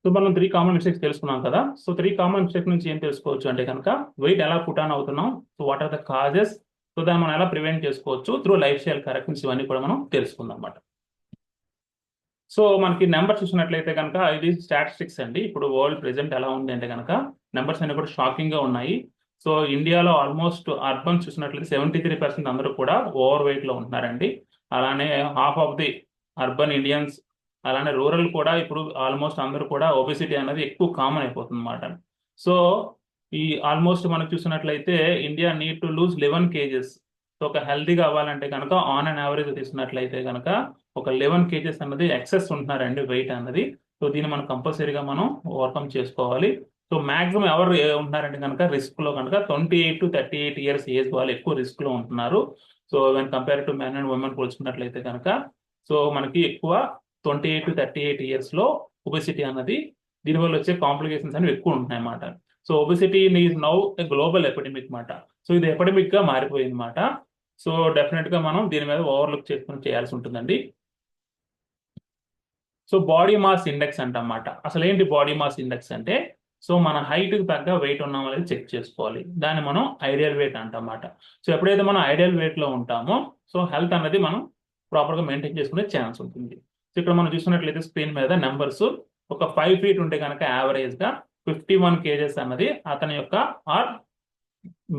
So మనం 3 common mistakes తెలుసుకున్నాం కదా. సో 3 కామన్ మిస్టేక్స్ నుంచి ఏం తెలుసుకోవచ్చు అంటే కనుక వెయిట్ ఎలా పుట్ ఆన్ అవుతున్నాం, so what are the causes, so దాన్ని మనం ఎలా ప్రివెంట్ చేసుకోవచ్చు త్రూ లైఫ్ స్టైల్ కరెక్షన్స్, ఇవన్నీ కూడా మనం తెలుసుకుందాం అన్నమాట. సో మనకి నెంబర్ చూసినట్లయితే కనుక ఇది స్టాటిస్టిక్స్ అండి. ఇప్పుడు వరల్డ్ ప్రెసెంట్ ఎలా ఉంది అంటే కనుక నెంబర్స్ అన్ని కూడా షాకింగ్ గా ఉన్నాయి. సో ఇండియాలో ఆల్మోస్ట్ అర్బన్ చూసినట్లయితే 73% అందరూ కూడా ఓవర్ వెయిట్ లో ఉంటున్నారండి. అలానే half of the urban Indians, అలానే రూరల్ కూడా ఇప్పుడు ఆల్మోస్ట్ అందరూ కూడా ఒబెసిటీ అనేది ఎక్కువ కామన్ అయిపోతుంది అన్నమాట. సో ఈ ఆల్మోస్ట్ మనం చూసినట్లయితే India need to lose 11 kgs. So ఒక హెల్తీగా అవ్వాలంటే కనుక ఆన్ అండ్ యావరేజ్ తీసుకున్నట్లయితే కనుక ఒక 11 కేజెస్ అన్నది ఎక్సెస్ ఉంటున్నారండి వెయిట్ అన్నది. సో దీన్ని మనం కంపల్సరీగా మనం ఓవర్కమ్ చేసుకోవాలి. సో మాక్సిమం ఎవరు ఉంటున్నారంటే కనుక రిస్క్ లో కనుక 28 to 38 ఇయర్స్ ఏజ్ వాళ్ళు ఎక్కువ రిస్క్ లో ఉంటున్నారు. So when compare to men and women పోల్చుకున్నట్లయితే కనుక సో మనకి ఎక్కువ 28 to 38 ఇయర్స్ లో ఒబెసిటీ అన్నది, దీనివల్ల వచ్చే కాంప్లికేషన్స్ అనేవి ఎక్కువ ఉంటున్నాయి అన్నమాట. So obesity is now a global epidemic మాట. సో ఇది ఎపిడమిక్ గా మారిపోయింది మాట. సో డెఫినెట్ గా మనం దీని మీద ఓవర్లుక్ చేసుకుని చేయాల్సి ఉంటుందండి. సో బాడీ మాస్ ఇండెక్స్ అంటమాట. అసలు ఏంటి బాడీ మాస్ ఇండెక్స్ అంటే, సో మన హైట్ కి తగ్గ వెయిట్ ఉన్నాం అనేది చెక్ చేసుకోవాలి. దాన్ని మనం ఐడియల్ వెయిట్ అంటమాట. సో ఎప్పుడైతే మనం ఐడియల్ వెయిట్ లో ఉంటామో సో హెల్త్ అనేది మనం ప్రాపర్ గా మెయింటైన్ చేసుకునే ఛాన్స్ ఉంటుంది. సో ఇక్కడ మనం చూసినట్లయితే స్క్రీన్ మీద నెంబర్స్, ఒక 5 feet ఉంటే కనుక యావరేజ్ గా 51 కేజెస్ అన్నది అతని యొక్క or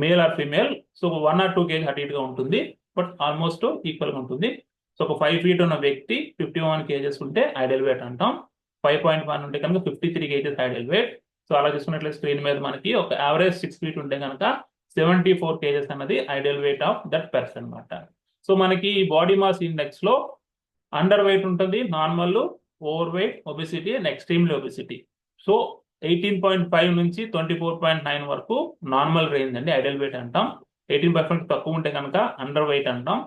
male or female, so 1 or 2 KG అటు ఇటుగా ఉంటుంది, బట్ ఆల్మోస్ట్ ఈక్వల్ గా ఉంటుంది. సో ఒక 5 feet ఉన్న వ్యక్తి 51 కేజెస్ ఉంటే ఐడియల్ వెయిట్ అంటాం. 5.1 ఉంటే కనుక 53 కేజెస్ ఐడియల్ వెయిట్. సో అలా చూసుకున్నట్లయితే స్క్రీన్ మీద మనకి ఒక యావరేజ్ 6 feet ఉంటే కనుక 74 కేజెస్ అన్నది ideal weight of that person అన్నమాట. సో మనకి ఈ బాడీ మాస్ ఇండెక్స్ లో అండర్ వెయిట్ ఉంటుంది, normal, over weight, obesity and extremely obesity. So 18.5 నుంచి 24.9 వరకు నార్మల్ రేంజ్ అండి, ఐడియల్ వెయిట్ అంటాం. 18% తక్కువ ఉంటే కనుక అండర్ వెయిట్ అంటాం.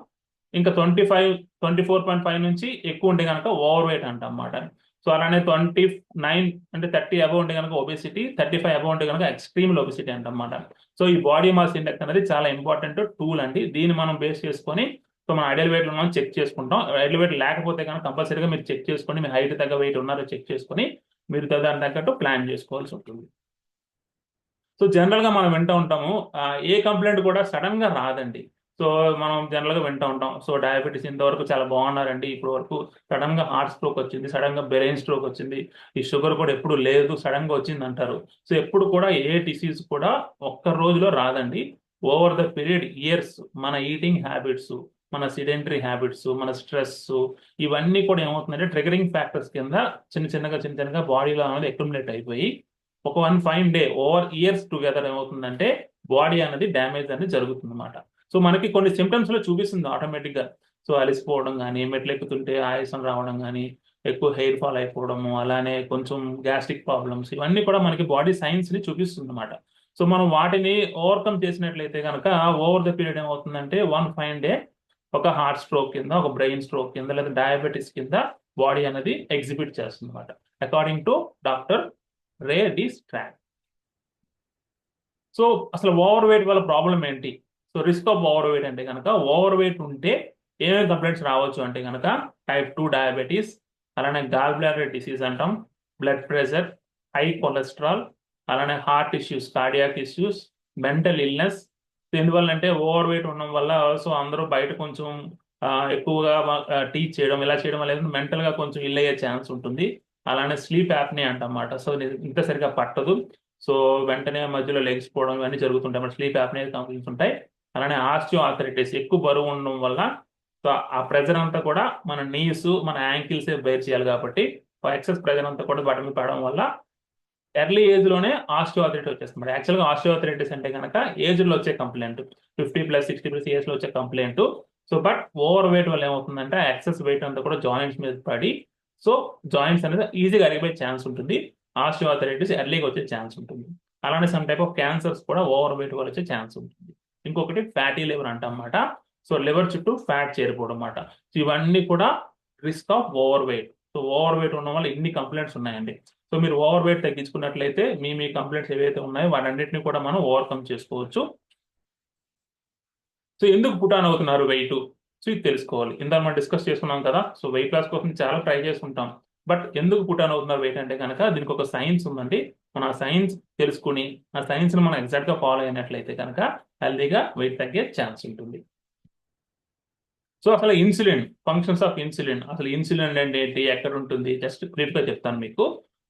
ఇంకా 24.5 నుంచి ఎక్కువ ఉంటే కనుక ఓవర్ వెయిట్ అంటాం అన్నమాట. సో అలానే 29 అంటే 30 అబవ్ ఉంటే కనుక ఒబెసిటీ, 35 అబవ్ ఉంటే కనుక ఎక్స్ట్రీమ్ ఒబెసిటీ అంటమాట. సో ఈ బాడీ మాస్ ఇండెక్స్ అనేది చాలా ఇంపార్టెంట్ టూల్ అండి. దీన్ని మనం బేస్ చేసుకొని సో మన ఐడియల్ వెయిట్ మనం చెక్ చేసుకుంటాం. ఐడియల్ వెయిట్ లేకపోతే కనుక కంపల్సరీగా మీరు చెక్ చేసుకొని మీ హైట్ తగ్గ వెయిట్ ఉన్నారో చెక్ చేసుకొని మీరు దాని తగ్గట్టు ప్లాన్ చేసుకోవాల్సి ఉంటుంది. సో జనరల్ గా మనం వింటూ ఉంటాము, ఏ కంప్లైంట్ కూడా సడన్ గా రాదండి. సో మనం జనరల్ గా వింటూ ఉంటాం, సో డయాబెటీస్ ఇంతవరకు చాలా బాగున్నారండి, ఇప్పుడు వరకు సడన్ గా హార్ట్ స్ట్రోక్ వచ్చింది, సడన్ గా బ్రెయిన్ స్ట్రోక్ వచ్చింది, ఈ షుగర్ కూడా ఎప్పుడు లేదు సడన్ గా వచ్చింది అంటారు. సో ఎప్పుడు కూడా ఏ డిసీజ్ కూడా ఒక్క రోజులో రాదండి. ఓవర్ ద పీరియడ్ ఇయర్స్ మన ఈటింగ్ హ్యాబిట్స్, మన సిడెంటరీ హ్యాబిట్స్, మన స్ట్రెస్, ఇవన్నీ కూడా ఏమవుతుందంటే ట్రిగరింగ్ ఫ్యాక్టర్స్ కింద చిన్న చిన్నగా బాడీలో అనేది అక్యుములేట్ అయిపోయి ఒక 1 fine day over years together ఏమవుతుందంటే బాడీ అనేది డ్యామేజ్ అనేది జరుగుతుంది అనమాట. సో మనకి కొన్ని సిమ్టమ్స్ లో చూపిస్తుంది ఆటోమేటిక్ గా. సో అలసిపోవడం కానీ, మెట్లు ఎక్కుతుంటే ఆయాసం రావడం కానీ, ఎక్కువ హెయిర్ ఫాల్ అయిపోవడము, అలానే కొంచెం గ్యాస్ట్రిక్ ప్రాబ్లమ్స్, ఇవన్నీ కూడా మనకి బాడీ సైన్స్ ని చూపిస్తుంది అనమాట. సో మనం వాటిని ఓవర్కమ్ చేసినట్లయితే కనుక ఓవర్ ద పీరియడ్ ఏమవుతుందంటే 1 fine day ఒక హార్ట్ స్ట్రోక్ కింద, ఒక బ్రెయిన్ స్ట్రోక్ కింద, లేదా డయాబెటీస్ కింద బాడీ అనేది ఎగ్జిబిట్ చేస్తుంది అనమాట, according to doctor Ray D Strand. So అసలు ఓవర్ వెయిట్ వల్ల ప్రాబ్లం ఏంటి? So risk of overweight అంటే కనుక ఓవర్ వెయిట్ ఉంటే ఏమేమి కంప్లైంట్స్ రావచ్చు అంటే కనుక టైప్ 2 డయాబెటీస్, అలానే గాల్ బ్లాడర్ డిసీజ్ అంటాం, బ్లడ్ ప్రెషర్, హై కొలెస్ట్రాల్, అలానే heart issues, cardiac issues, mental illness. ఎందువల్ల అంటే ఓవర్ వెయిట్ ఉండడం వల్ల సో అందరూ బయట కొంచెం ఎక్కువగా టీచ్ చేయడం, ఇలా చేయడం వల్ల మెంటల్ గా కొంచెం ఇల్ అయ్యే ఛాన్స్ ఉంటుంది. అలానే స్లీప్ యాప్ని అంటమాట. సో ఇంత సరిగా పట్టదు, సో వెంటనే మధ్యలో లెగిసిపోవడం ఇవన్నీ జరుగుతుంటాయి, మన స్లీప్ యాప్ని కంప్లైంట్స్ ఉంటాయి. అలానే ఆస్టియో ఆర్థరైటిస్, ఎక్కువ బరువు ఉండడం వల్ల సో ఆ ప్రెజర్ అంతా కూడా మన నీస్, మన యాంకిల్స్ బేర్ చేయాలి కాబట్టి ఎక్సెస్ ప్రెజర్ అంతా కూడా వాటి మీద పడడం వల్ల ఎర్లీ ఏజ్ లోనే ఆస్టియో ఆర్థరైటిస్ వచ్చేస్తుంది. యాక్చువల్గా ఆస్టియో ఆర్థరైటిస్ అంటే కనుక ఏజ్ లో వచ్చే కంప్లైంట్, 50+, 60+ ఇయర్స్ లో వచ్చే complaint. So but over weight వల్ల ఏమవుతుందంటే ఎక్సెస్ వెయిట్ అంతా కూడా జాయింట్స్ మీద పడి సో జాయింట్స్ అనేది ఈజీగా అరిగిపోయే ఛాన్స్ ఉంటుంది. ఆస్టియో ఆర్థరైటిస్ ఎర్లీగా వచ్చే ఛాన్స్ ఉంటుంది. అలానే సమ్ టైప్ ఆఫ్ క్యాన్సర్స్ కూడా ఓవర్ వెయిట్ వల్ల వచ్చే ఛాన్స్ ఉంటుంది. ఇంకొకటి ఫ్యాటీ లివర్ అంటమాట. సో లివర్ చుట్టూ ఫ్యాట్ చేరిపోవడం అన్నమాట. సో ఇవన్నీ కూడా risk of over weight. So over weight ఉండడం వల్ల ఇన్ని కంప్లైంట్స్ ఉన్నాయండి. సో మీరు ఓవర్ వెయిట్ తగ్గించుకున్నట్లయితే మీ కంప్లైంట్స్ ఏవైతే ఉన్నాయో వాటన్నిటిని కూడా మనం ఓవర్కమ్ చేసుకోవచ్చు. సో ఎందుకు పుట్ ఆన్ అవుతున్నారు వెయిట్, సో ఇది తెలుసుకోవాలి. ఇందాక మనం డిస్కస్ చేసుకున్నాం కదా, సో వెయిట్ లాస్ కోసం చాలా ట్రై చేసుకుంటాం, బట్ ఎందుకు పుట్ ఆన్ అవుతున్నారు వెయిట్ అంటే కనుక దీనికి ఒక సైన్స్ ఉందండి. మనం ఆ సైన్స్ తెలుసుకుని ఆ సైన్స్ ని మనం ఎగ్జాక్ట్ గా ఫాలో అయినట్లయితే కనుక హెల్దీగా వెయిట్ తగ్గే ఛాన్స్ ఉంటుంది. సో అసలు ఇన్సులిన్, ఫంక్షన్స్ ఆఫ్ ఇన్సులిన్, అసలు ఇన్సులిన్ అంటే ఏంటి, ఎక్కడ ఉంటుంది, జస్ట్ బ్రీఫ్ గా చెప్తాను మీకు.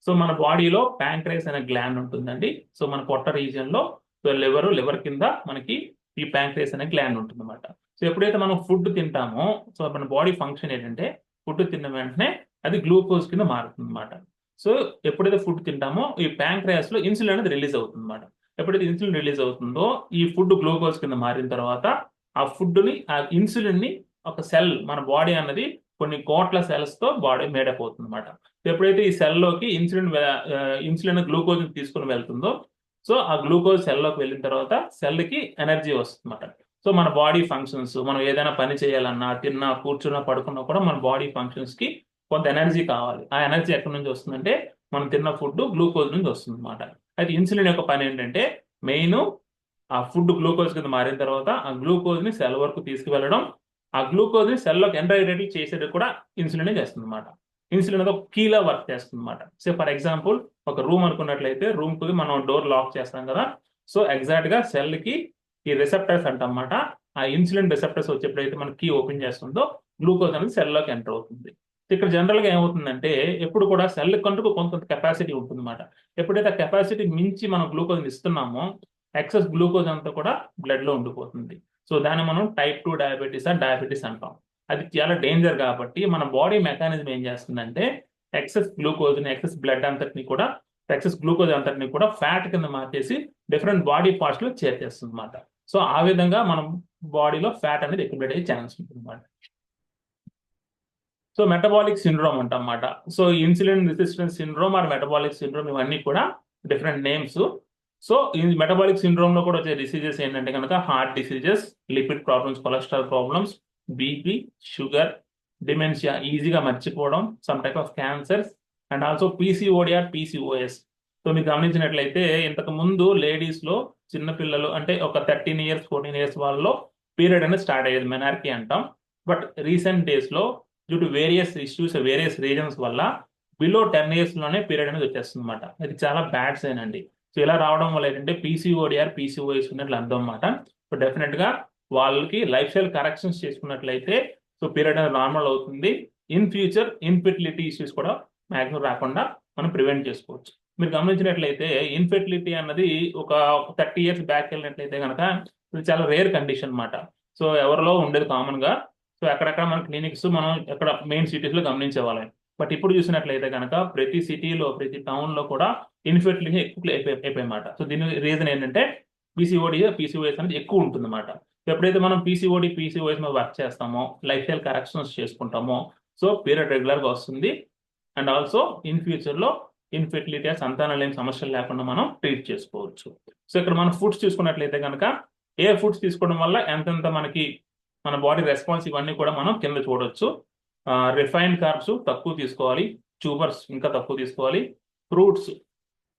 సో మన బాడీలో ప్యాంక్రేస్ అనే గ్లాండ్ ఉంటుందండి. సో మన పొట్ట రీజియన్ లో లివర్ కింద మనకి ఈ ప్యాంక్రేస్ అనే గ్లాండ్ ఉంటుంది అనమాట. సో ఎప్పుడైతే మనం ఫుడ్ తింటామో, సో మన బాడీ ఫంక్షన్ ఏంటంటే ఫుడ్ తిన్న వెంటనే అది గ్లూకోజ్ కింద మారుతుంది అనమాట. సో ఎప్పుడైతే ఫుడ్ తింటామో ఈ ప్యాంక్రియాస్ లో ఇన్సులిన్ అనేది రిలీజ్ అవుతుంది అనమాట. ఎప్పుడైతే ఇన్సులిన్ రిలీజ్ అవుతుందో ఈ ఫుడ్ గ్లూకోజ్ కింద మారిన తర్వాత ఆ ఫుడ్ ని, ఆ ఇన్సులిన్ ని ఒక సెల్, మన బాడీ అన్నది కొన్ని కోట్ల సెల్స్ తో బాడీ మేడప్ అవుతుంది అనమాట. ఎప్పుడైతే ఈ సెల్ లోకి ఇన్సులిన్ గ్లూకోజ్ తీసుకుని వెళ్తుందో, సో ఆ గ్లూకోజ్ సెల్ లోకి వెళ్ళిన తర్వాత సెల్ కి ఎనర్జీ వస్తుంది అనమాట. సో మన బాడీ ఫంక్షన్స్, మనం ఏదైనా పని చేయాలన్నా, తిన్నా, కూర్చున్నా, పడుకున్నా కూడా మన బాడీ ఫంక్షన్స్ కి కొంత ఎనర్జీ కావాలి. ఆ ఎనర్జీ ఎక్కడి నుంచి వస్తుందంటే మనం తిన్న ఫుడ్ గ్లూకోజ్ నుంచి వస్తుంది అనమాట. అయితే ఇన్సులిన్ యొక్క పని ఏంటంటే మెయిన్ ఆ ఫుడ్ గ్లూకోజ్ కింద మారిన తర్వాత ఆ గ్లూకోజ్ ని సెల్ వరకు తీసుకువెళ్ళడం, ఆ గ్లూకోజ్ ని సెల్లోకి ఎంటైరేట్ చేసేది కూడా ఇన్సులిన్ చేస్తుంది అనమాట. ఇన్సులిన్ అనేది ఒక కీలా వర్క్ చేస్తుంది అనమాట. సో ఫర్ ఎగ్జాంపుల్ ఒక రూమ్ అనుకున్నట్లయితే రూమ్ కి మనం డోర్ లాక్ చేస్తాం కదా. సో ఎగ్జాక్ట్ గా సెల్ కి ఈ రిసెప్టర్స్ అంటమాట, ఆ ఇన్సులిన్ రిసెప్టర్స్ వచ్చేప్పుడైతే మన కీ ఓపెన్ చేస్తుందో గ్లూకోజ్ అనేది సెల్లోకి ఎంటర్ అవుతుంది. ఇక్కడ జనరల్ గా ఏమవుతుందంటే ఎప్పుడు కూడా సెల్ కంటూ కొంత కెపాసిటీ ఉంటుంది అనమాట. ఎప్పుడైతే ఆ కెపాసిటీ మించి మనం గ్లూకోజ్ ఇస్తున్నామో ఎక్సెస్ గ్లూకోజ్ అంతా కూడా బ్లడ్ లో ఉండిపోతుంది. సో దాన్ని మనం టైప్ 2 డయాబెటీస్ అంటాం. అది చాలా డేంజర్ కాబట్టి మన బాడీ మెకానిజం ఏం చేస్తుందంటే ఎక్సెస్ బ్లడ్ అంతటిని కూడా, ఎక్సెస్ గ్లూకోజ్ అంతటిని కూడా ఫ్యాట్ కింద మార్చేసి డిఫరెంట్ బాడీ పార్ట్స్ లో చేర్చేస్తుంది అనమాట. సో ఆ విధంగా మనం బాడీలో ఫ్యాట్ అనేది అక్యుములేట్ అయ్యే ఛాన్స్ ఉంటుంది అనమాట. సో మెటబాలిక్ సిండ్రోమ్ అంటమాట. So insulin resistance syndrome or metabolic syndrome ఇవన్నీ కూడా డిఫరెంట్ నేమ్స్. సో ఈ మెటబాలిక్ సిండ్రోమ్ లో కూడా వచ్చే డిసీజెస్ ఏంటంటే కనుక heart diseases, lipid problems, cholesterol problems, BP, sugar, dementia, ఈజీగా మర్చిపోవడం, some type of cancers and also PCOD or PCOS. So మీరు గమనించినట్లయితే ఇంతకు ముందు లేడీస్ లో చిన్నపిల్లలు అంటే ఒక 13 ఇయర్స్ 14 ఇయర్స్ వాళ్ళలో పీరియడ్ అనేది స్టార్ట్ అయ్యేది, మెనార్కీ అంటాం. బట్ రీసెంట్ డేస్ లో due to various issues, various reasons వల్ల బిలో 10 ఇయర్స్ లోనే పీరియడ్ అనేది వచ్చేస్తుంది అనమాట. ఇది చాలా బ్యాడ్ సైన్ అండి. సో ఇలా రావడం వల్ల ఏంటంటే పీసీఓడి ఆర్ పీసీఓఎస్ ఉన్నట్లు అర్థం అనమాట. సో డెఫినెట్ గా వాళ్ళకి లైఫ్ స్టైల్ కరెక్షన్స్ చేసుకున్నట్లయితే సో పీరియడ్ అనేది నార్మల్ అవుతుంది. ఇన్ ఫ్యూచర్ ఇన్ఫెర్టిలిటీ ఇష్యూస్ కూడా మ్యాక్సిమం రాకుండా మనం ప్రివెంట్ చేసుకోవచ్చు. మీరు గమనించినట్లయితే ఇన్ఫెర్టిలిటీ అన్నది ఒక 30 ఇయర్స్ బ్యాక్ వెళ్ళినట్లయితే కనుక ఇది చాలా రేర్ కండిషన్ అనమాట. సో ఎవరిలో ఉండేది కామన్ గా. సో ఎక్కడెక్కడ మన క్లినిక్స్ మనం ఎక్కడ మెయిన్ సిటీస్ లో గమనించే వాళ్ళం. బట్ ఇప్పుడు చూసినట్లయితే కనుక ప్రతి సిటీలో, ప్రతి టౌన్ లో కూడా ఇన్ఫెర్టిలిటీ ఎక్కువ అయిపోయినమాట. సో దీని రీజన్ ఏంటంటే పీసీఓఎస్ అనేది ఎక్కువ ఉంటుంది అనమాట. ఎప్పుడైతే మనం పీసీఓఎస్ మీద వర్క్ చేస్తామో, లైఫ్ స్టైల్ కరెక్షన్స్ చేసుకుంటామో, సో పీరియడ్ రెగ్యులర్ గా వస్తుంది. అండ్ ఆల్సో ఇన్ ఫ్యూచర్ లో ఇన్ఫెర్టిలిటీ, సంతానం లేని సమస్యలు లేకుండా మనం ట్రీట్ చేసుకోవచ్చు. సో ఇక్కడ మనం ఫుడ్స్ చూసుకున్నట్లయితే కనుక ఏ ఫుడ్స్ తీసుకోవడం వల్ల ఎంతెంత మనకి మన బాడీ రెస్పాన్స్ ఇవన్నీ కూడా మనం కింద చూడొచ్చు. రిఫైన్డ్ కార్బ్స్ తక్కువ తీసుకోవాలి, ట్యూబర్స్ ఇంకా తక్కువ తీసుకోవాలి. Fruits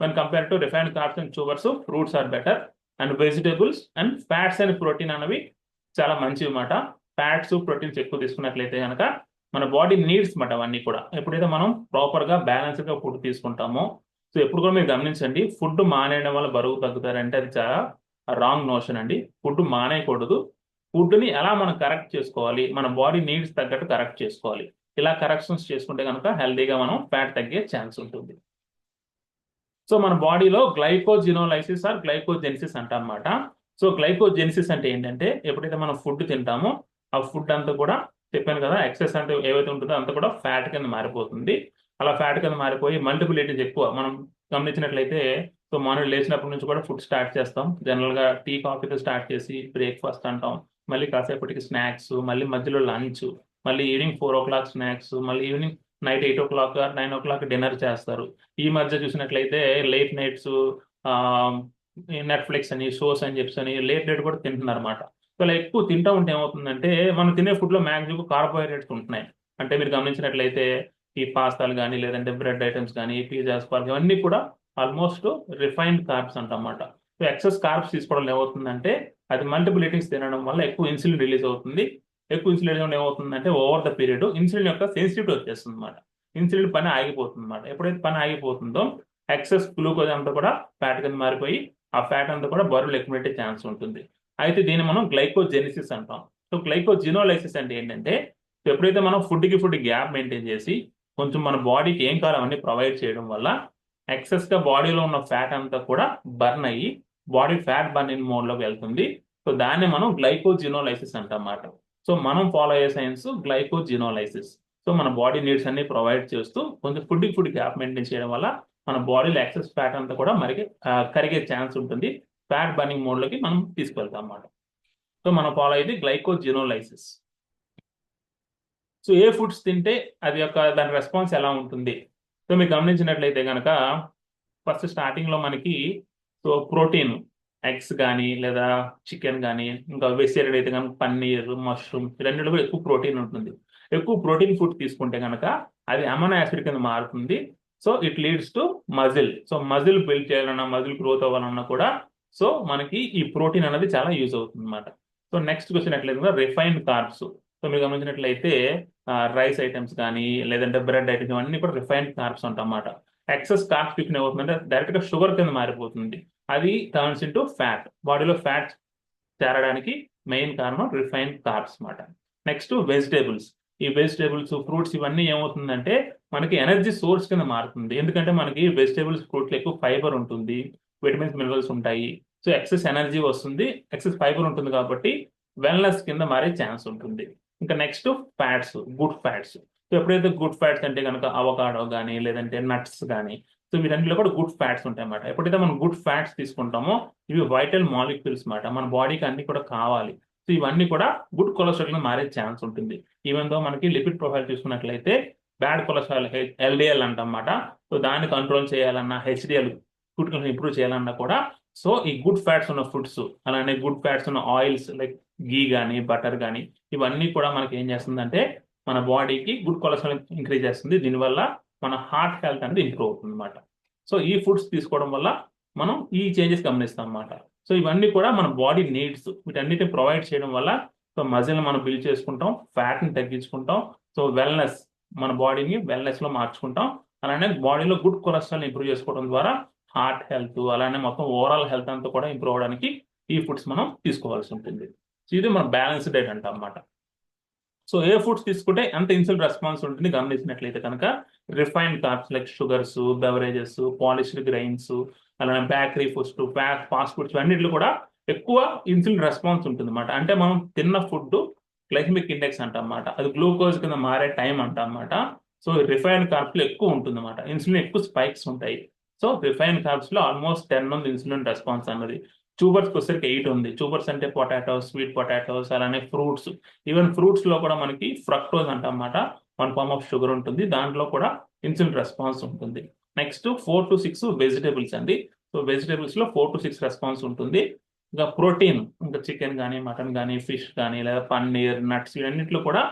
when compared to refined carbs and sugars, fruits are better. And vegetables and fats and protein అనేవి చాలా మంచివి అన్నమాట. ఫ్యాట్స్, ప్రోటీన్స్ ఎక్కువ తీసుకున్నట్లయితే కనుక మన బాడీ నీడ్స్ మాట అవన్నీ కూడా. ఎప్పుడైతే మనం ప్రాపర్ గా బ్యాలెన్స్డ్ గా ఫుడ్ తీసుకుంటామో, సో ఎప్పుడు కూడా మీరు గమనించండి, ఫుడ్ మానేయడం వల్ల బరువు తగ్గుతారంటే అది చాలా రాంగ్ నోషన్ అండి. ఫుడ్ మానేయకూడదు. ఫుడ్ ని ఎలా మనం కరెక్ట్ చేసుకోవాలి, మన బాడీ నీడ్స్ తగ్గట్టు కరెక్ట్ చేసుకోవాలి. ఇలా కరెక్షన్స్ చేసుకుంటే కనుక హెల్దీగా మనం ఫ్యాట్ తగ్గే ఛాన్స్ ఉంటుంది. సో మన బాడీలో గ్లైకోజినోలైసిస్ ఆర్ గ్లైకోజెనిసిస్ అంటారన్నమాట. సో గ్లైకోజెనిసిస్ అంటే ఏంటంటే ఎప్పుడైతే మనం ఫుడ్ తింటామో ఆ ఫుడ్ అంతా కూడా, చెప్పాను కదా, ఎక్సెస్ అంటే ఏవైతే ఉంటుందో అంతా కూడా ఫ్యాట్ కింద మారిపోతుంది. అలా ఫ్యాట్ కింద మారిపోయి మల్టిపుల్ ఎక్కువ మనం గమనించినట్లయితే, సో మార్నింగ్ లేచినప్పటి నుంచి కూడా ఫుడ్ స్టార్ట్ చేస్తాం. జనరల్ గా టీ కాఫీతో స్టార్ట్ చేసి బ్రేక్ఫాస్ట్ అంటాం, మళ్ళీ కాసేపటికి స్నాక్స్, మళ్ళీ మధ్యలో లంచ్, మళ్ళీ ఈవినింగ్ 4 o'clock స్నాక్స్, మళ్ళీ evening night 8 o'clock 9 o'clock dinner చేస్తారు. ఈ మధ్య చూసినట్లయితే లేట్ నైట్స్, నెట్ఫ్లిక్స్ అని, షోస్ అని చెప్పి లేట్ నైట్ కూడా తింటున్నారు అనమాట. సో అలా ఎక్కువ తింటూ ఉంటే ఏమవుతుందంటే మనం తినే ఫుడ్ లో మ్యాక్సిమం కార్బోహైడ్రేట్స్ ఉంటున్నాయి. అంటే మీరు గమనించినట్లయితే ఈ పాస్తాలు కానీ, లేదంటే బ్రెడ్ ఐటమ్స్ కానీ, పిజ్జాస్, బర్గర్ ఇవన్నీ కూడా ఆల్మోస్ట్ రిఫైన్డ్ కార్బ్స్ అంటమాట. సో ఎక్సెస్ కార్బ్స్ తీసుకోవడం ఏమవుతుందంటే అది మల్టిపుల్ ఈటింగ్స్ తినడం వల్ల ఎక్కువ ఇన్సులిన్ రిలీజ్ అవుతుంది. ఎక్కువ ఇన్సులిన్ ఏమవుతుందంటే ఓవర్ ద పీరియడ్ ఇన్సులిన్ యొక్క సెన్సిటివిటీ వచ్చేస్తుంది అనమాట. ఇన్సులిన్ పని ఆగిపోతుంది అనమాట. ఎప్పుడైతే పని ఆగిపోతుందో ఎక్సెస్ గ్లూకోజ్ అంతా కూడా ఫ్యాట్ కింద మారిపోయి ఆ ఫ్యాట్ అంతా కూడా బరువులు ఎక్కువ పెట్టే ఛాన్స్ ఉంటుంది. అయితే దీన్ని మనం గ్లైకోజెనిసిస్ అంటాం. సో గ్లైకోజినోలైసిస్ అంటే ఏంటంటే ఎప్పుడైతే మనం ఫుడ్ గ్యాప్ మెయింటైన్ చేసి కొంచెం మన బాడీకి ఏం కావాలో అవన్నీ ప్రొవైడ్ చేయడం వల్ల ఎక్సెస్ గా బాడీలో ఉన్న ఫ్యాట్ అంతా కూడా బర్న్ అయ్యి బాడీ ఫ్యాట్ బర్నింగ్ మోడ్ లోకి వెళ్తుంది. సో దాన్ని మనం గ్లైకోజినోలైసిస్ అంటమాట. సో మనం ఫాలో అయ్యే సైన్స్ గ్లైకోజినోలైసిస్. సో మన బాడీ నీడ్స్ అన్ని ప్రొవైడ్ చేస్తూ కొంచెం ఫుడ్ గ్యాప్ మెయింటైన్ చేయడం వల్ల మన బాడీలో ఎక్సెస్ ఫ్యాట్ అంతా కూడా కరిగే ఛాన్స్ ఉంటుంది. ఫ్యాట్ బర్నింగ్ మోడ్ లోకి మనం తీసుకెళ్తాం అన్నమాట. సో మనం ఫాలో అయ్యేది గ్లైకోజినోలైసిస్. సో ఏ ఫుడ్స్ తింటే అది దాని రెస్పాన్స్ ఎలా ఉంటుంది? సో మీరు గమనించినట్లయితే కనుక ఫస్ట్ స్టార్టింగ్ లో మనకి సో ప్రోటీన్ ఎగ్స్ కానీ లేదా చికెన్ కానీ ఇంకా వెజిటేరియన్ అయితే కనుక పన్నీర్, మష్రూమ్ ఇవన్నిటిలో కూడా ఎక్కువ ప్రోటీన్ ఉంటుంది. ఎక్కువ ప్రోటీన్ ఫుడ్ తీసుకుంటే కనుక అది అమైనో యాసిడ్ కింద మారుతుంది. So it leads to muscle. So muscle build చేయాలన్నా మజిల్ గ్రోత్ అవ్వాలన్నా కూడా సో మనకి ఈ ప్రోటీన్ అనేది చాలా యూజ్ అవుతుంది అనమాట. సో నెక్స్ట్ క్వశ్చన్ ఎట్లయితే రిఫైన్డ్ కార్బ్స్. సో మీరు గమనించినట్లయితే రైస్ ఐటమ్స్ కానీ లేదంటే బ్రెడ్ ఐటమ్స్ అన్ని కూడా రిఫైన్డ్ కార్బ్స్ అంటమాట. ఎక్సెస్ కార్బ్స్ తీసుకుని ఏమవుతుందంటే డైరెక్ట్ గా షుగర్ కింద మారిపోతుంది. అది టర్న్స్ ఇంటూ ఫ్యాట్. బాడీలో ఫ్యాట్ చేరడానికి మెయిన్ కారణం రిఫైన్డ్ కార్బ్స్ అన్నమాట. Next vegetables. ఈ వెజిటేబుల్స్, ఫ్రూట్స్ ఇవన్నీ ఏమవుతుందంటే మనకి ఎనర్జీ సోర్స్ కింద మారుతుంది. ఎందుకంటే మనకి వెజిటేబుల్స్, ఫ్రూట్స్ ఎక్కువ ఫైబర్ ఉంటుంది, విటమిన్స్, మినరల్స్ ఉంటాయి. సో ఎక్సెస్ ఎనర్జీ వస్తుంది, ఎక్సెస్ ఫైబర్ ఉంటుంది కాబట్టి వెల్నెస్ కింద మారే ఛాన్స్ ఉంటుంది. ఇంకా next fats, good fats. So ఎప్పుడైతే గుడ్ ఫ్యాట్స్ అంటే కనుక అవకాడో కానీ లేదంటే నట్స్ కానీ సో వీటన్నిటిలో కూడా గుడ్ ఫ్యాట్స్ ఉంటాయి అన్నమాట. ఎప్పుడైతే మనం గుడ్ ఫ్యాట్స్ తీసుకుంటామో ఇవి వైటల్ మాలిక్యూల్స్ అన్నమాట. మన బాడీకి అన్ని కూడా కావాలి. సో ఇవన్నీ కూడా గుడ్ కొలెస్ట్రాల్ గా మారే ఛాన్స్ ఉంటుంది. ఈవెన్ దో మనకి లిపిడ్ ప్రొఫైల్ చూసుకున్నట్లయితే బ్యాడ్ కొలెస్ట్రాల్ ఎల్డిఎల్ అంటమాట. సో దాన్ని కంట్రోల్ చేయాలన్నా, హెచ్డిఎల్ ఫుడ్ ఇంప్రూవ్ చేయాలన్నా కూడా సో ఈ గుడ్ ఫ్యాట్స్ ఉన్న ఫుడ్స్ అలానే గుడ్ ఫ్యాట్స్ ఉన్న ఆయిల్స్ లైక్ గీ కానీ బటర్ కానీ ఇవన్నీ కూడా మనకి ఏం చేస్తుందంటే మన బాడీకి గుడ్ కొలెస్ట్రాల్ ఇంక్రీజ్ చేస్తుంది. దీనివల్ల మన హార్ట్ హెల్త్ అనేది ఇంప్రూవ్ అవుతుంది అనమాట. సో ఈ ఫుడ్స్ తీసుకోవడం వల్ల మనం ఈ చేంజెస్ గమనిస్తాం అన్నమాట. సో ఇవన్నీ కూడా మన బాడీ నీడ్స్. వీటన్నిటిని ప్రొవైడ్ చేయడం వల్ల సో మజిల్ మనం బిల్డ్ చేసుకుంటాం, ఫ్యాట్ ని తగ్గించుకుంటాం. సో వెల్నెస్, మన బాడీని వెల్నెస్ లో మార్చుకుంటాం. అలానే బాడీలో గుడ్ కొలెస్ట్రాల్ ఇంప్రూవ్ చేసుకోవడం ద్వారా హార్ట్ హెల్త్ అలానే మొత్తం ఓవరాల్ హెల్త్ అంతా కూడా ఇంప్రూవ్ అవడానికి ఈ ఫుడ్స్ మనం తీసుకోవాల్సి ఉంటుంది. సో ఇది మన బ్యాలెన్స్డ్ డైట్ అంటాం అన్నమాట. సో ఏ ఫుడ్స్ తీసుకుంటే ఎంత ఇన్సులిన్ రెస్పాన్స్ ఉంటుంది గమనించినట్లయితే కనుక refined carbs like sugars, beverages, polished grains అలానే బేకరీ ఫుడ్స్, ఫాస్ట్ ఫుడ్స్ అన్నింటిలో కూడా ఎక్కువ ఇన్సులిన్ రెస్పాన్స్ ఉంటుంది అన్నమాట. అంటే మనం తిన్న ఫుడ్ గ్లైసమిక్ ఇండెక్స్ అంటమాట, అది గ్లూకోజ్ కింద మారే టైం అంటమాట. సో రిఫైన్డ్ కార్బ్స్ లో ఎక్కువ ఉంటుంది అన్నమాట. ఇన్సులిన్ ఎక్కువ స్పైక్స్ ఉంటాయి. సో రిఫైన్డ్ కార్బ్స్ లో ఆల్మోస్ట్ 10 ఉంది ఇన్సులిన్ రెస్పాన్స్ అన్నది. ట్యూబర్స్ వచ్చేసరికి 8 ఉంది. ట్యూబర్స్ అంటే పొటాటోస్, స్వీట్ పొటాటోస్ అలానే ఫ్రూట్స్. ఈవెన్ ఫ్రూట్స్ లో కూడా మనకి ఫ్రక్టోజ్ అంటమాట, 1 ఫార్మ్ ఆఫ్ షుగర్ ఉంటుంది. దాంట్లో కూడా ఇన్సులిన్ రెస్పాన్స్ ఉంటుంది. నెక్స్ట్ 4 to 6 వెజిటేబుల్స్ అండి. సో వెజిటేబుల్స్ లో 4 to 6 రెస్పాన్స్ ఉంటుంది. ఇంకా ప్రోటీన్, ఇంకా చికెన్ కానీ మటన్ కానీ ఫిష్ కానీ లేదా పన్నీర్, నట్స్ ఇవన్నింటిలో కూడా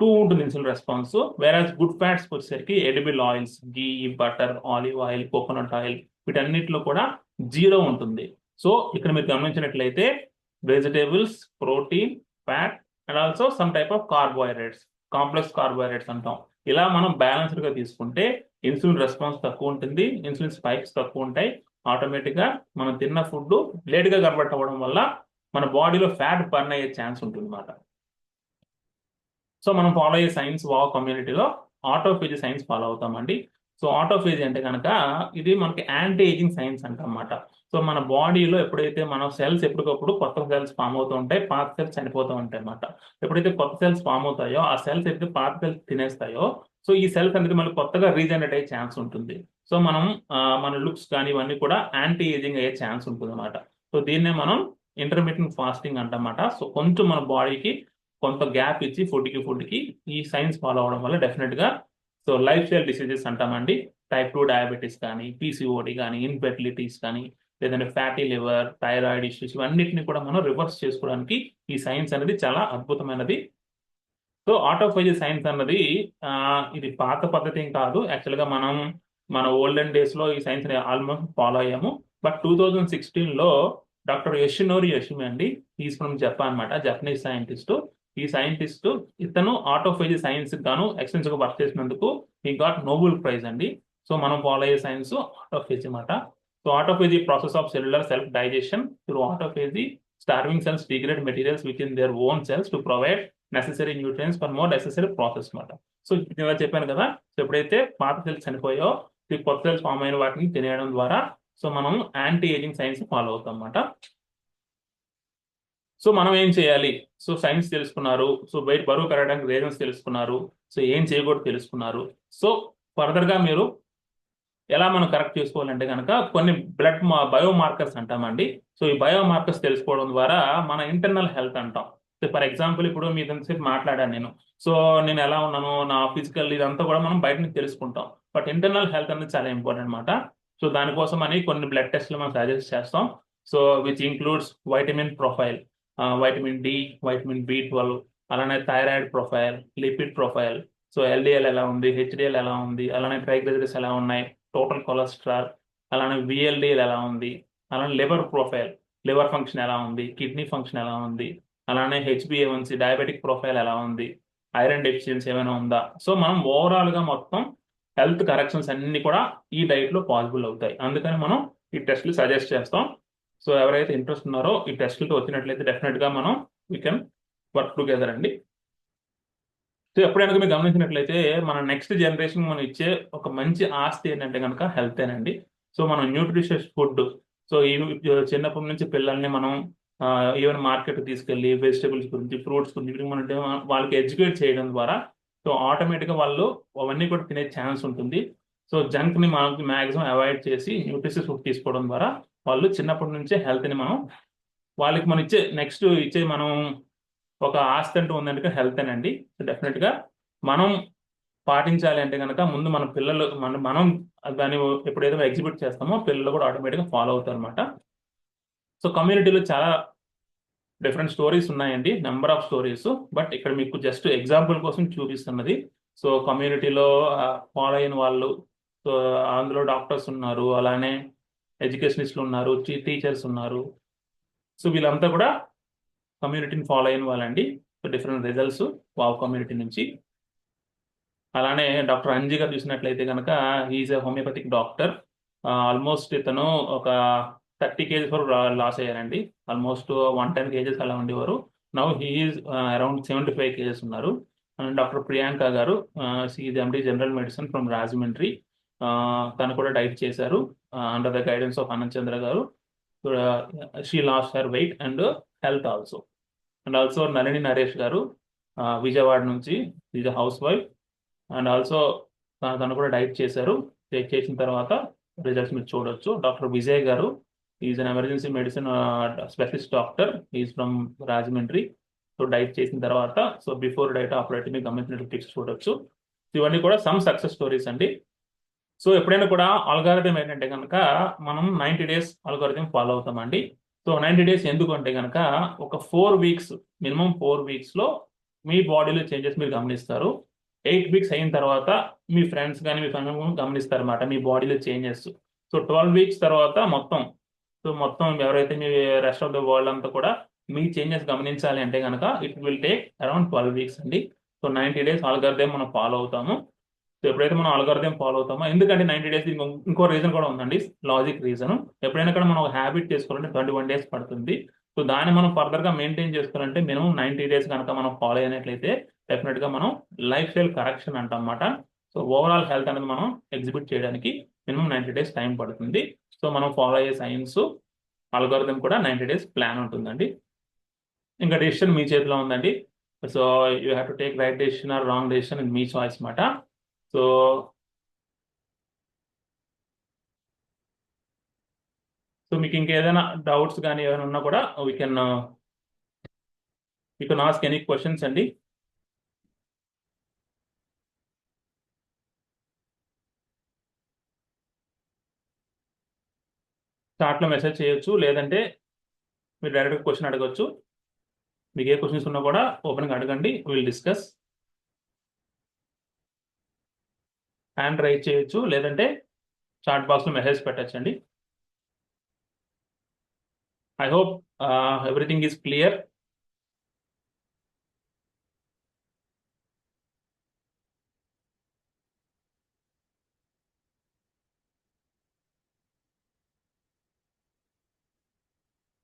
2 ఉంటుంది insulin response. Whereas good fats వచ్చేసరికి edible oils, ghee, butter, olive oil, coconut oil వీటన్నిటిలో కూడా 0 ఉంటుంది. సో ఇక్కడ మీరు గమనించినట్లయితే vegetables, protein, fat and also some type of carbohydrates, complex carbohydrates అంటాం. ఇలా మనం బ్యాలెన్స్డ్ గా తీసుకుంటే ఇన్సులిన్ రెస్పాన్స్ తక్కువ ఉంటుంది, ఇన్సులిన్ స్పైక్స్ తక్కువ ఉంటాయి. ఆటోమేటిక్ గా మనం తిన్న ఫుడ్ లేట్ గా కన్వర్ట్ అవ్వడం వల్ల మన బాడీలో ఫ్యాట్ బర్న్ అయ్యే ఛాన్స్ ఉంటుంది అన్నమాట. సో మనం ఫాలో అయ్యే సైన్స్ వావ్ కమ్యూనిటీలో ఆటోఫేజీ సైన్స్ ఫాలో అవుతామండి. సో ఆటోఫేజీ అంటే కనుక ఇది మనకి యాంటీ ఏజింగ్ సైన్స్ అంటమాట. సో మన బాడీలో ఎప్పుడైతే మనం సెల్స్ ఎప్పటికప్పుడు కొత్త సెల్స్ ఫామ్ అవుతూ ఉంటాయి, పాత సెల్స్ చనిపోతూ ఉంటాయి అన్నమాట. ఎప్పుడైతే కొత్త సెల్స్ ఫామ్ అవుతాయో ఆ సెల్స్ అయితే పాత సెల్స్ తినేస్తాయో సో ఈ సెల్స్ అనేది మళ్ళీ కొత్తగా రీజనరేట్ అయ్యే ఛాన్స్ ఉంటుంది. సో మనం మన లుక్స్ కానీ ఇవన్నీ కూడా యాంటీ ఏజింగ్ అయ్యే ఛాన్స్ ఉంటుంది అన్నమాట. సో దీన్నే మనం ఇంటర్మీడియట్ ఫాస్టింగ్ అంటమాట. సో కొంచెం మన బాడీకి కొంత గ్యాప్ ఇచ్చి ఫుడ్కి ఈ సైన్స్ ఫాలో అవడం వల్ల డెఫినెట్ గా సో లైఫ్ స్టైల్ డిసీజెస్ అంటామండి. టైప్ 2 డయాబెటీస్ కానీ, పీసీఓడి కానీ, ఇన్ఫెర్టిలిటీస్ కానీ లేదంటే ఫ్యాటీ లివర్, థైరాయిడ్ ఇష్యూస్ ఇవన్నిటిని కూడా మనం రివర్స్ చేసుకోవడానికి ఈ సైన్స్ అనేది చాలా అద్భుతమైనది. సో ఆటోఫేజీ సైన్స్ అన్నది ఇది పాత పద్ధతి ఏం కాదు. యాక్చువల్గా మనం మన ఓల్డెన్ డేస్ లో ఈ సైన్స్ ని ఆల్మోస్ట్ ఫాలో అయ్యాము. బట్ 2016 లో డాక్టర్ యోషినోరి యోషిమి అండి, ఈజ్ ఫ్రమ్ జపాన్ అనమాట, జపనీస్ సైంటిస్ట్. ఈ సైంటిస్ట్ ఇతను ఆటోఫేజీ సైన్స్ గాను ఎక్స్టెన్సివ్ గా వర్క్ చేసినందుకు హీ గాట్ నోబెల్ ప్రైజ్ అండి. సో మనం ఫాలో అయ్యే సైన్స్ ఆటోఫేజీ అన్నమాట. So autophagy process of cellular self digestion through autophagy starving cells degrade materials within their own cells to provide necessary nutrients for more necessary process మాట. So ఇలా చెప్పాను కదా. So ఎప్పుడైతే పాత cells చనిపోయో ఈ కొత్త సెల్స్ ఫామ్ అయిన వాటిని తినేయడం ద్వారా సో మనం యాంటీ ఏజింగ్ సైన్స్ ఫాలో అవుతాం అన్నమాట. సో మనం ఏం చేయాలి? సో సైన్స్ తెలుసుకున్నారు, సో బరువు పెరగడానికి రీజన్స్ తెలుసుకున్నారు, సో ఏం చేయకూడదు తెలుసుకున్నారు. సో ఫర్దర్ గా మీరు ఎలా మనం కరెక్ట్ చేసుకోవాలంటే కనుక కొన్ని బ్లడ్ బయో మార్కర్స్ అంటామండి. సో ఈ బయో మార్కర్స్ తెలుసుకోవడం ద్వారా మన ఇంటర్నల్ హెల్త్ అంటాం. సో ఫర్ ఎగ్జాంపుల్ ఇప్పుడు మీ ఎంతసేపు మాట్లాడాను నేను, సో నేను ఎలా ఉన్నాను, నా ఫిజికల్ ఇదంతా కూడా మనం బయట నుంచి తెలుసుకుంటాం. బట్ ఇంటర్నల్ హెల్త్ అనేది చాలా ఇంపార్టెంట్ అనమాట. సో దానికోసం అని కొన్ని బ్లడ్ టెస్ట్లు మనం సజెస్ట్ చేస్తాం. So which includes vitamin profile, vitamin D, vitamin B12, అలానే thyroid profile, lipid profile, so LDL ఎలా ఉంది, HDL ఎలా ఉంది, అలానే ట్రైగ్లిజరైడ్స్ ఎలా ఉన్నాయి, టోటల్ కొలెస్ట్రాల్, అలానే VLDL ఎలా ఉంది, అలానే లివర్ ప్రొఫైల్, లివర్ ఫంక్షన్ ఎలా ఉంది, కిడ్నీ ఫంక్షన్ ఎలా ఉంది, అలానే HbA1c డయాబెటిక్ ప్రొఫైల్ ఎలా ఉంది, ఐరన్ డెఫిషియన్సీ ఏమైనా ఉందా. సో మనం ఓవరాల్ గా మొత్తం హెల్త్ కరెక్షన్స్ అన్ని కూడా ఈ డైట్ లో పాసిబుల్ అవుతాయి. అందుకని మనం ఈ టెస్ట్లు సజెస్ట్ చేస్తాం. సో ఎవరైతే ఇంట్రెస్ట్ ఉన్నారో ఈ టెస్ట్లతో వచ్చినట్లయితే డెఫినెట్ గా మనం వీ కెన్ వర్క్ టుగెదర్ అండి. సో ఎప్పుడైనా మీరు గమనించినట్లయితే మన నెక్స్ట్ జనరేషన్ మనం ఇచ్చే ఒక మంచి ఆస్తి ఏంటంటే కనుక హెల్తేనండి. సో మనం న్యూట్రిషియస్ ఫుడ్, సో ఈ చిన్నప్పటి నుంచి పిల్లల్ని మనం ఈవెన్ మార్కెట్ తీసుకెళ్ళి వెజిటబుల్స్ గురించి, ఫ్రూట్స్ గురించి మనం వాళ్ళకి ఎడ్యుకేట్ చేయడం ద్వారా సో ఆటోమేటిక్గా వాళ్ళు అవన్నీ కూడా తినే ఛాన్స్ ఉంటుంది. సో జంక్ని మనకి మ్యాక్సిమం అవాయిడ్ చేసి న్యూట్రిషియస్ ఫుడ్ తీసుకోవడం ద్వారా వాళ్ళు చిన్నప్పటి నుంచే హెల్త్ని మనం వాళ్ళకి మనం ఇచ్చే మనం ఒక ఆస్తి అంటూ ఉందంటే హెల్తేనండి. సో డెఫినెట్గా మనం పాటించాలి అంటే కనుక ముందు మన పిల్లలు మనం దాన్ని ఎప్పుడైతే ఎగ్జిబిట్ చేస్తామో పిల్లలు కూడా ఆటోమేటిక్గా ఫాలో అవుతారు అనమాట. సో కమ్యూనిటీలో చాలా డిఫరెంట్ స్టోరీస్ ఉన్నాయండి, నెంబర్ ఆఫ్ స్టోరీస్. బట్ ఇక్కడ మీకు జస్ట్ ఎగ్జాంపుల్ కోసం చూపిస్తున్నది. సో కమ్యూనిటీలో ఫాలో అయిన వాళ్ళు, సో అందులో డాక్టర్స్ ఉన్నారు, అలానే ఎడ్యుకేషనిస్టులు ఉన్నారు, టీచర్స్ ఉన్నారు. సో వీళ్ళంతా కూడా కమ్యూనిటీని ఫాలో అయిన వాళ్ళండి. So different results wow community నుంచి. అలానే డాక్టర్ అంజీ గారు చూసినట్లయితే కనుక is a homeopathic doctor. Almost ఇతను ఒక 30 kgs వరకు లాస్ అయ్యారండి. ఆల్మోస్ట్ 110 kgs అలా ఉండేవారు. నౌ హీఈస్ అరౌండ్ 75 kgs ఉన్నారు. Doctor Priyanka garu, is MD general medicine from Rajahmundry. తను కూడా డైట్ చేశారు under the guidance of Anant Chandra garu. She lost her weight and health also. And also Nalini Naresh garu, Vijayawada నుంచి, is a housewife. And also తను కూడా diet చేశారు. చేసిన తర్వాత రిజల్ట్స్ మీరు చూడొచ్చు. Doctor Vijay garu is an emergency medicine specialist doctor, is from Rajahmundry. So diet చేసిన తర్వాత so before diet after diet మీకు గమనించినట్టు పిక్స్ చూడొచ్చు. ఇవన్నీ కూడా సమ్ సక్సెస్ స్టోరీస్ అండి. సో ఎప్పుడైనా కూడా ఆల్గారిథం ఏంటంటే కనుక మనం 90 days ఆల్గారిథం ఫాలో అవుతామండి. సో 90 days ఎందుకు అంటే కనుక ఒక 4 weeks, మినిమం 4 weeks లో మీ బాడీలో చేంజెస్ మీరు గమనిస్తారు. 8 weeks అయిన తర్వాత మీ ఫ్రెండ్స్ కానీ మీ ఫ్యామిలీ గమనిస్తారు అన్నమాట మీ బాడీలో చేంజెస్. సో 12 weeks తర్వాత మొత్తం ఎవరైతే me rest of the world అంతా కూడా మీ చేంజెస్ గమనించాలి అంటే కనుక it will take around 12 weeks అండి. సో 90 days ఆల్గారిథం మనం ఫాలో అవుతాము. సో ఎప్పుడైతే మనం ఆల్గారిథం ఫాలో అవుతామో, ఎందుకంటే 90 days ఇంకో రీజన్ కూడా ఉందండి, లాజిక్ రీజన్. ఎప్పుడైనా కూడా మనం ఒక హ్యాబిట్ చేసుకోవాలంటే 21 days పడుతుంది. సో దాన్ని మనం ఫర్దర్ గా మెయింటైన్ చేసుకోవాలంటే మినిమం 90 days కనుక మనం ఫాలో అయినట్లయితే డెఫినెట్ గా మనం లైఫ్ స్టైల్ కరెక్షన్ అంటమాట. సో ఓవరాల్ హెల్త్ అనేది మనం ఎగ్జిబిట్ చేయడానికి మినిమం 90 days టైం పడుతుంది. సో మనం ఫాలో అయ్యే సైన్స్ ఆల్గారిథం కూడా 90 days ప్లాన్ ఉంటుందండి. ఇంకా డెసిషన్ మీ చేతిలో ఉందండి. So you have to take right decision or wrong decision, in మీ చాయిస్ మాట. సో మీకు ఇంకేదైనా డౌట్స్ కానీ ఏమైనా ఉన్నా కూడా we can ask any questions అండి. చాట్లో మెసేజ్ చేయొచ్చు, లేదంటే మీరు డైరెక్ట్గా క్వశ్చన్ అడగచ్చు. మీకు ఏ క్వశ్చన్స్ ఉన్నా కూడా ఓపెన్గా అడగండి, విల్ డిస్కస్. హ్యాండ్ రైజ్ చేయొచ్చు, లేదంటే చాట్ బాక్స్లో మెసేజ్ పెట్టచ్చండి. I hope everything is clear.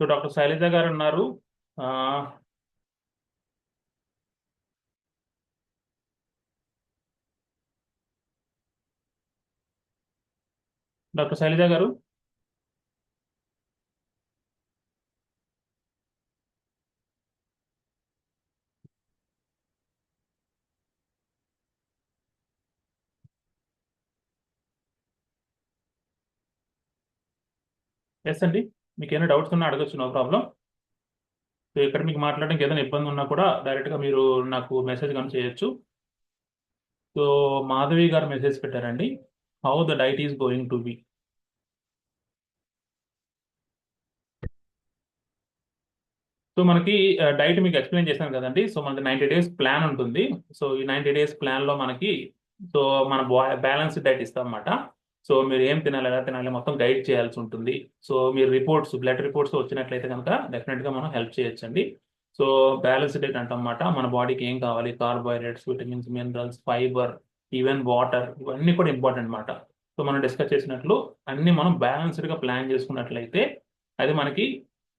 So doctor Shailaja garu ఉన్నారు. డాక్టర్ శైలజ గారు. ఎస్ అండి, మీకు ఏమైనా డౌట్స్ ఉన్నా అడగచ్చు, నో ప్రాబ్లం. సో ఇక్కడ మీకు మాట్లాడడానికి ఏదైనా ఇబ్బంది ఉన్నా కూడా డైరెక్ట్గా మీరు నాకు మెసేజ్ కానీ చేయొచ్చు. సో మాధవి గారు మెసేజ్ పెట్టారండి, how the diet is going to be. So మనకి డైట్ మీకు ఎక్స్ప్లెయిన్ చేశాను కదండి. సో మనకి 90 డేస్ ప్లాన్ ఉంటుంది. సో ఈ 90 డేస్ ప్లాన్లో మనకి సో మన బ్యాలెన్స్ డైట్ ఇస్తాం అన్నమాట. సో మీరు ఏం తినాలి, ఎలా తినాలి మొత్తం గైడ్ చేయాల్సి ఉంటుంది. సో మీరు రిపోర్ట్స్, బ్లడ్ రిపోర్ట్స్ వచ్చినట్లయితే కనుక డెఫినెట్గా మనం హెల్ప్ చేయొచ్చండి. సో బ్యాలెన్స్ డైట్ అంటమాట, మన బాడీకి ఏం కావాలి, carbohydrates, vitamins, minerals, fibre, even water, ఇవన్నీ కూడా ఇంపార్టెంట్ అనమాట. సో మనం డిస్కస్ చేసినట్లు అన్ని మనం బ్యాలెన్స్డ్గా ప్లాన్ చేసుకున్నట్లయితే అది మనకి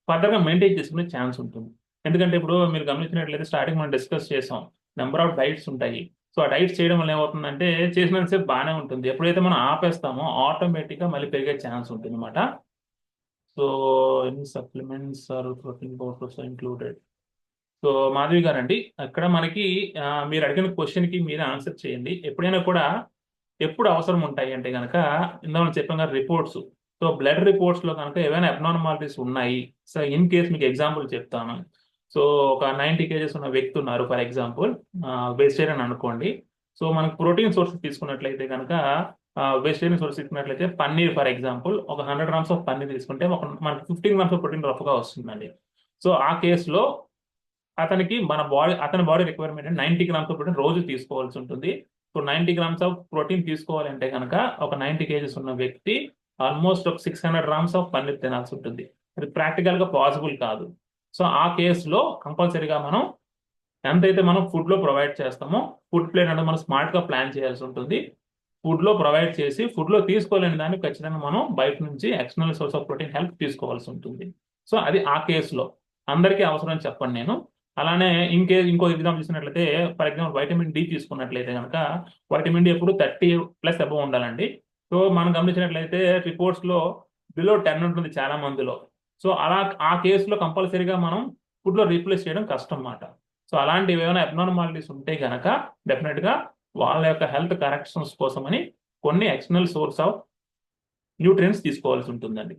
ఫర్దర్గా మెయింటైన్ చేసుకునే ఛాన్స్ ఉంటుంది. ఎందుకంటే ఇప్పుడు మీరు గమనించినట్లయితే స్టార్టింగ్ మనం డిస్కస్ చేసాం, నెంబర్ ఆఫ్ డైట్స్ ఉంటాయి. సో ఆ డైట్స్ చేయడం వల్ల ఏమవుతుందంటే చేసినంతసేపు బాగానే ఉంటుంది, ఎప్పుడైతే మనం ఆపేస్తామో ఆటోమేటిక్గా మళ్ళీ పెరిగే ఛాన్స్ ఉంటుంది అనమాట. సో ఎన్ని supplements or protein powders included. So Madhavi గారు అండి, అక్కడ మనకి మీరు అడిగిన క్వశ్చన్కి మీరే ఆన్సర్ చేయండి. ఎప్పుడైనా కూడా ఎప్పుడు అవసరం ఉంటాయి అంటే కనుక ఇందాక చెప్పాం కదా రిపోర్ట్స్. సో బ్లడ్ రిపోర్ట్స్లో కనుక ఏవైనా అబ్నార్మాలిటీస్ ఉన్నాయి. సో ఇన్ కేస్ మీకు ఎగ్జాంపుల్ చెప్తాను. సో ఒక 90 కేజెస్ ఉన్న వ్యక్తి ఉన్నారు, ఫర్ ఎగ్జాంపుల్ వెజిటేరియన్ అనుకోండి. సో మనకు ప్రోటీన్ సోర్స్ తీసుకున్నట్లయితే కనుక వెజిటేరియన్ సోర్స్ తీసుకున్నట్లయితే పన్నీర్, ఫర్ ఎగ్జాంపుల్ ఒక 100 grams ఆఫ్ పన్నీర్ తీసుకుంటే ఒక మనకు 15 grams ఆఫ్ ప్రోటీన్ రఫ్గా వస్తుందండి. సో ఆ కేసులో అతని body requirement 90 grams of protein రోజు తీసుకోవాల్సి ఉంటుంది. సో 90 grams ఆఫ్ ప్రోటీన్ తీసుకోవాలంటే కనుక ఒక 90 కేజెస్ ఉన్న వ్యక్తి ఆల్మోస్ట్ ఒక 600 grams ఆఫ్ పన్నీర్ తినాల్సి ఉంటుంది. అది ప్రాక్టికల్గా పాసిబుల్ కాదు. సో ఆ కేసులో కంపల్సరీగా మనం ఎంతైతే మనం ఫుడ్లో ప్రొవైడ్ చేస్తామో ఫుడ్ ప్లేన్ అనేది మనం స్మార్ట్గా ప్లాన్ చేయాల్సి ఉంటుంది. ఫుడ్లో ప్రొవైడ్ చేసి ఫుడ్లో తీసుకోలేని దాన్ని ఖచ్చితంగా మనం బయట నుంచి external source of protein help తీసుకోవాల్సి ఉంటుంది. సో అది ఆ కేసులో అందరికీ అవసరం చెప్పండి నేను. అలానే ఇంకో ఎగ్జాంపుల్ చూసినట్లయితే, ఫర్ ఎగ్జాంపుల్ వైటమిన్ డి తీసుకున్నట్లయితే కనుక వైటమిన్ డి ఎప్పుడు 30+ అబవ్ ఉండాలండి. సో మనం గమనించినట్లయితే రిపోర్ట్స్లో బిలో 10 ఉంటుంది చాలా మందిలో. సో అలా ఆ కేసులో కంపల్సరీగా మనం ఫుడ్లో రీప్లేస్ చేయడం కష్టం అన్నమాట. సో అలాంటివి ఏమైనా అబ్నార్మాలిటీస్ ఉంటే కనుక డెఫినెట్గా వాళ్ళ యొక్క హెల్త్ కరెక్షన్స్ కోసమని కొన్ని ఎక్స్టర్నల్ సోర్స్ ఆఫ్ న్యూట్రియంట్స్ తీసుకోవాల్సి ఉంటుందండి.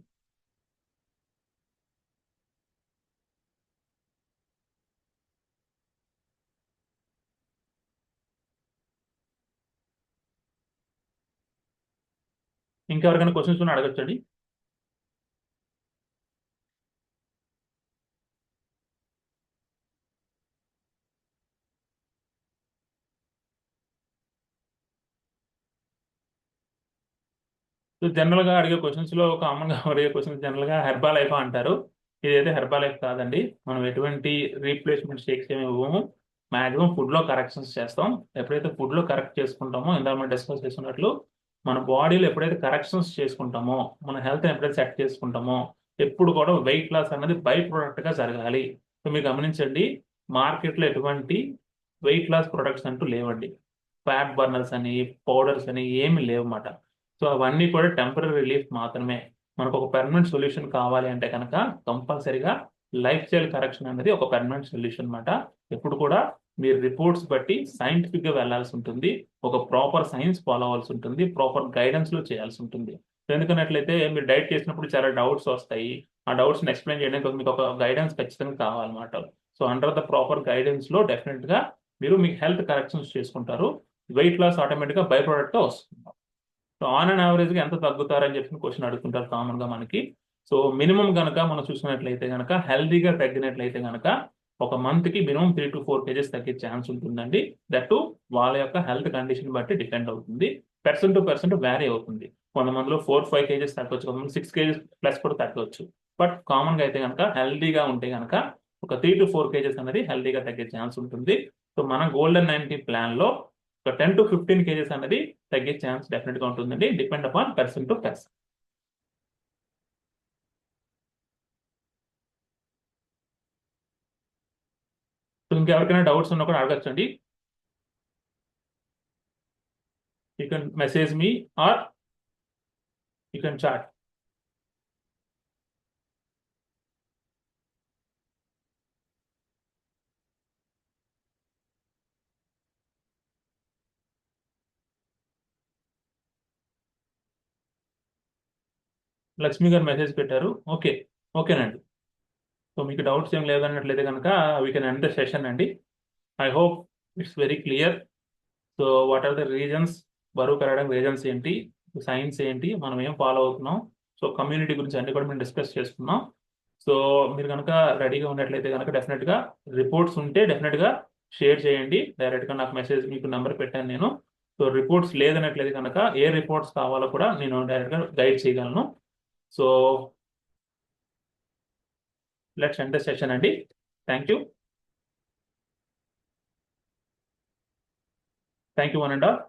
ఇంకెవరికైనా క్వశ్చన్స్ ఉన్నా అడగచ్చండి. సో జనరల్గా అడిగే క్వశ్చన్స్లో కామన్గా అడిగే క్వశ్చన్స్ జనరల్గా హెర్బా లైఫ్ అంటారు. ఇదైతే హెర్బా లైఫ్ కాదండి. మనం ఎటువంటి రీప్లేస్మెంట్ షేక్స్ ఏమి ఇవ్వము. మాక్సిమం ఫుడ్లో కరెక్షన్స్ చేస్తాం. ఎప్పుడైతే ఫుడ్లో కరెక్ట్ చేసుకుంటామో, ఇందాక మనం డిస్కస్ చేసుకున్నట్లు మన బాడీలో ఎప్పుడైతే కరెక్షన్స్ చేసుకుంటామో, మన హెల్త్ ఎప్పుడైతే సెట్ చేసుకుంటామో, ఎప్పుడు కూడా వెయిట్ లాస్ అనేది బై ప్రోడక్ట్గా జరగాలి. సో మీరు గమనించండి, మార్కెట్లో ఎటువంటి వెయిట్ లాస్ ప్రొడక్ట్స్ అంటూ లేవండి. ఫ్యాట్ బర్నర్స్ అని, పౌడర్స్ అని ఏమి లేవన్నమాట. సో అవన్నీ కూడా టెంపరీ రిలీఫ్ మాత్రమే. మనకు ఒక పెర్మనెంట్ సొల్యూషన్ కావాలి అంటే కనుక కంపల్సరీగా లైఫ్ స్టైల్ కరెక్షన్ అనేది ఒక పెర్మనెంట్ సొల్యూషన్ అనమాట. ఎప్పుడు కూడా మీరు రిపోర్ట్స్ బట్టి సైంటిఫిక్గా వెళ్లాల్సి ఉంటుంది. ఒక ప్రాపర్ సైన్స్ ఫాలో అవ్వాల్సి ఉంటుంది. ప్రాపర్ గైడెన్స్లో చేయాల్సి ఉంటుంది. ఎందుకన్నట్లయితే మీరు డైట్ చేసినప్పుడు చాలా డౌట్స్ వస్తాయి. ఆ డౌట్స్ని ఎక్స్ప్లెయిన్ చేయడానికి మీకు ఒక గైడెన్స్ ఖచ్చితంగా కావాలన్నమాట. సో అండర్ ద ప్రాపర్ గైడెన్స్లో డెఫినెట్గా మీరు మీకు హెల్త్ కరెక్షన్స్ చేసుకుంటారు. వెయిట్ లాస్ ఆటోమేటిక్గా బై ప్రోడక్ట్గా వస్తుంది. సో ఆన్ అండ్ యావరేజ్గా ఎంత తగ్గుతారని చెప్పి క్వశ్చన్ అడుగుతుంటారు కామన్గా మనకి. సో మినిమం కనుక మనం చూసినట్లయితే కనుక హెల్తీగా తగ్గినట్లయితే కనుక ఒక మంత్కి మినిమం 3 to 4 kgs తగ్గే ఛాన్స్ ఉంటుందండి. దట్ వాళ్ళ యొక్క హెల్త్ కండిషన్ బట్టి డిపెండ్ అవుతుంది. పర్సన్ టు పర్సన్ వ్యారీ అవుతుంది. కొంతమందిలో 4-5 kgs తగ్గవచ్చు, కొంతమంది 6 kgs ప్లస్ కూడా తగ్గవచ్చు. బట్ కామన్గా అయితే కనుక హెల్తీగా ఉంటే కనుక ఒక 3 to 4 kgs అనేది హెల్తీగా తగ్గే ఛాన్స్ ఉంటుంది. సో మన గోల్డెన్ 90 ప్లాన్లో ఒక 10 to 15 kgs అనేది తగ్గే ఛాన్స్ డెఫినెట్గా ఉంటుందండి, depend upon person to person. ఇంకెవరికైనా డౌట్స్ ఉన్నా కూడా అడగచ్చండి. You can message me or you can chat. Lakshmi garu message పెట్టారు. ఓకే, ఓకేనండి. సో మీకు డౌట్స్ ఏం లేదన్నట్లయితే కనుక we can end the session అండి. I hope it's very clear. So what are the reasons, బరువు పెరగడం రీజన్స్ ఏంటి, సైన్స్ ఏంటి, మనం ఏం ఫాలో అవుతున్నాం, సో కమ్యూనిటీ గురించి అన్ని కూడా మేము డిస్కస్ చేసుకున్నాం. సో మీరు కనుక రెడీగా ఉన్నట్లయితే కనుక డెఫినెట్గా రిపోర్ట్స్ ఉంటే డెఫినెట్గా షేర్ చేయండి. డైరెక్ట్గా నాకు మెసేజ్, మీకు నెంబర్ పెట్టాను నేను. సో రిపోర్ట్స్ లేదన్నట్లయితే కనుక ఏ రిపోర్ట్స్ కావాలో కూడా నేను డైరెక్ట్గా గైడ్ చేయగలను. So let's end the session అండి. Thank you. Thank you one and all.